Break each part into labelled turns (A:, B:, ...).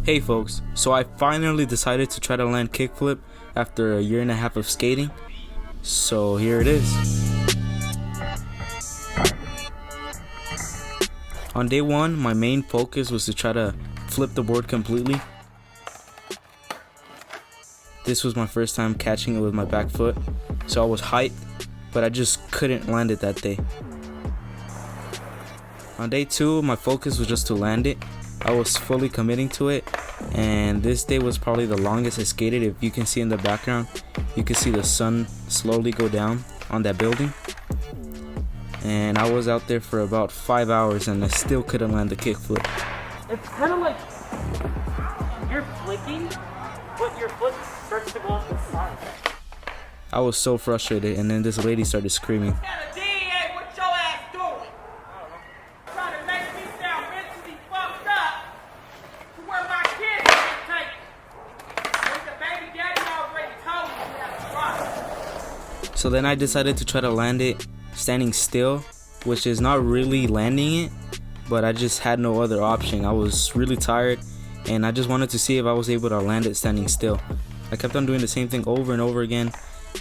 A: Hey folks, so I finally decided to try to land kickflip after a year and a half of skating. So here it is. On day one, my main focus was to try to flip the board completely. This was my first time catching it with my back foot, so I was hyped, but I just couldn't land it that day. On day two, my focus was just to land it. I was fully committing to it, and this day was probably the longest I skated. If you can see in the background, you can see the sun slowly go down on that building. And I was out there for about 5 hours and I still couldn't land the kickflip.
B: It's kind of like you're flicking, but your foot starts to go off the side.
A: I was so frustrated, and then this lady started screaming. So then I decided to try to land it standing still, which is not really landing it, but I just had no other option. I was really tired and I just wanted to see if I was able to land it standing still. I kept on doing the same thing over and over again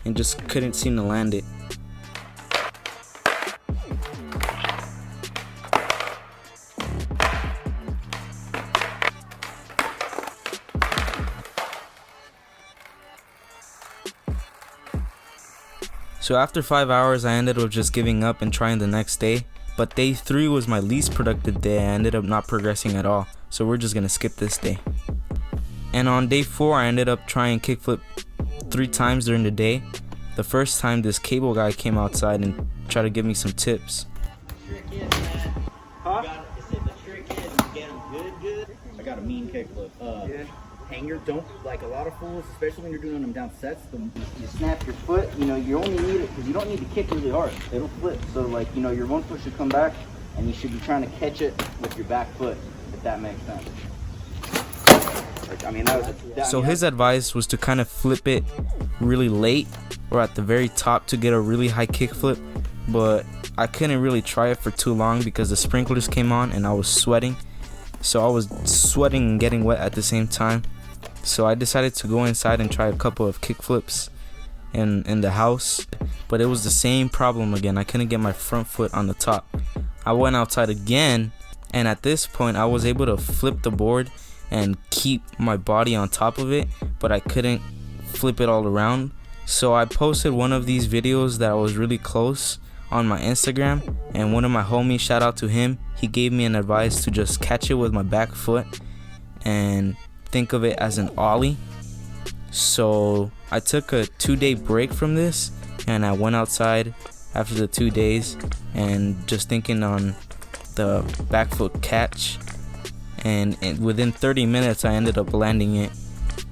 A: and just couldn't seem to land it. So after 5 hours, I ended up just giving up and trying the next day. But day 3 was my least productive day. I ended up not progressing at all. So we're just gonna skip this day. And on day 4, I ended up trying kickflip 3 times during the day. The first time, this cable guy came outside and tried to give me some tips.
C: The trick is, man, the trick is to get them good. I got a mean kickflip. Hanger, don't, like a lot of fools, especially when you're doing them down sets, you snap your foot, you only need it, because you don't need to kick really hard, it'll flip. So like, your one foot should come back, and you should be trying to catch it with your back foot, if that makes sense.
A: So his advice was to kind of flip it really late, or at the very top to get a really high kickflip, but I couldn't really try it for too long because the sprinklers came on and I was sweating. So I was sweating and getting wet at the same time. So I decided to go inside and try a couple of kickflips in the house, but it was the same problem again. I couldn't get my front foot on the top. I went outside again, and at this point I was able to flip the board and keep my body on top of it, but I couldn't flip it all around. So I posted one of these videos that I was really close on my Instagram, and one of my homies, shout out to him, he gave me an advice to just catch it with my back foot and think of it as an ollie. So I took a 2-day break from this, and I went outside after the 2 days and just thinking on the back foot catch, and within 30 minutes I ended up landing it,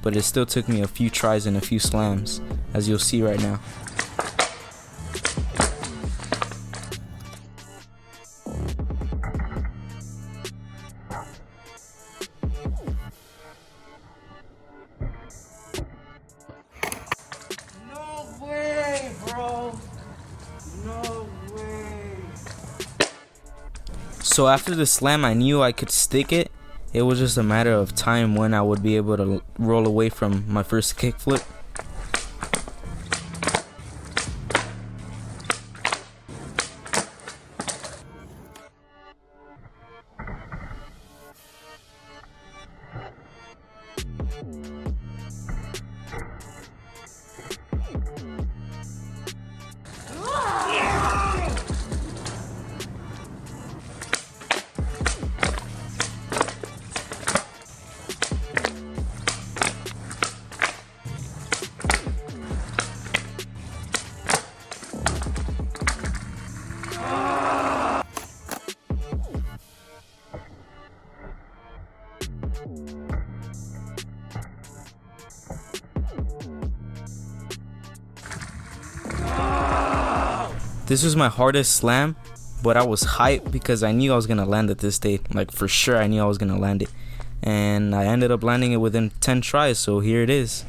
A: but it still took me a few tries and a few slams, as you'll see right now. So after the slam, I knew I could stick it. It was just a matter of time when I would be able to roll away from my first kickflip. This was my hardest slam, but I was hyped because I knew I was gonna land it this day. Like, for sure I knew I was gonna land it, and I ended up landing it within 10 tries. So here it is.